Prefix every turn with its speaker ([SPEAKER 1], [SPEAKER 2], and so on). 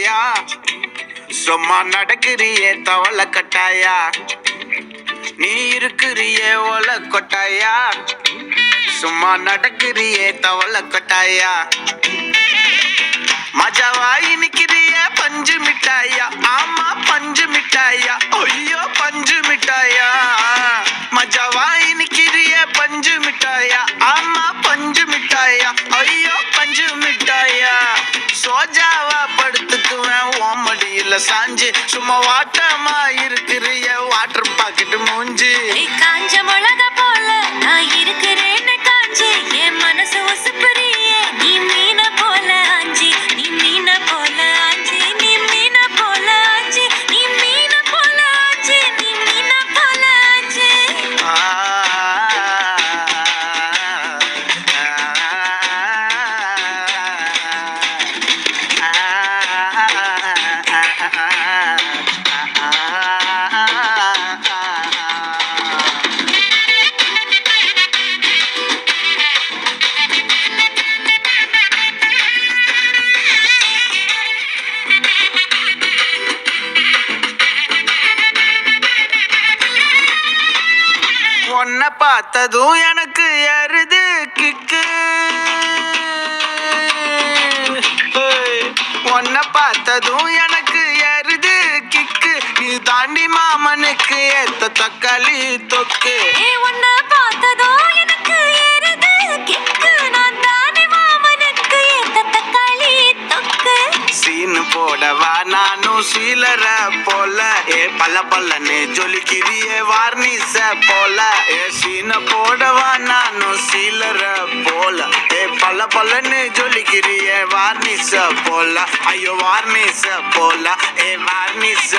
[SPEAKER 1] கொட்டாயா, சும்மா நடக்கிறியே தவள கட்டாயா, நீ இருக்கிறியே ஒல கொட்டாயா, சும்மா நடக்கிறியே தவள கொட்டாயா, மஜாவாய் நிக்கிறிய பஞ்சு மிட்டாயா, ஆமா பஞ்சு மிட்டாயா, ஐயோ பஞ்சு மிட்டாயா, மஜாவாய் நிக்கிறிய பஞ்சு மிட்டாயா, ஆமா பஞ்சு மிட்டாயா, ஐயோ பஞ்சு மிட்டாயா, சோஜாவா படுத்துக்குவேன் ஓமடியில சாஞ்சு, சும்மா வாட்டமா இருக்கிறிய வாட்டர் பாக்கெட் மூஞ்சி,
[SPEAKER 2] காஞ்ச மிளகா போல நான் இருக்கிறேன்னு காஞ்சு, என் மனசு உசுப்புறியே நீ மீன போல ஆஞ்சி, நீ மீன போல ஆஞ்சி, நீ மீன போல ஆஞ்சி, நீ மீன போல ஆஞ்சி, நீ மீன போல ஆஞ்சி.
[SPEAKER 1] உன்னை பார்த்ததும் எனக்கு ஏறுது கிக்கு, உன்னை பார்த்ததும் எனக்கு ஏறுது கிக்கு, நீ தாண்டி மாமனுக்கு ஏத்த தக்காளி தொக்கு,
[SPEAKER 2] உன்னை பார்த்ததோ எனக்கு ஏறுது கிக்கு, நான் தானே மாமனுக்கு ஏத்த தக்காளி தொக்கு,
[SPEAKER 1] சீனு போடவா நானும் சீலர போல, பல்ல பல்லன்னு ஜொலிக்கிறியே வார்னிச போல, சீன போடவா நானும் சீலர போல, பல்ல பல்லன்னு ஜொலிக்கிறியே வார்னிச போல, ஐயோ வார்னிச போல, வார்னிச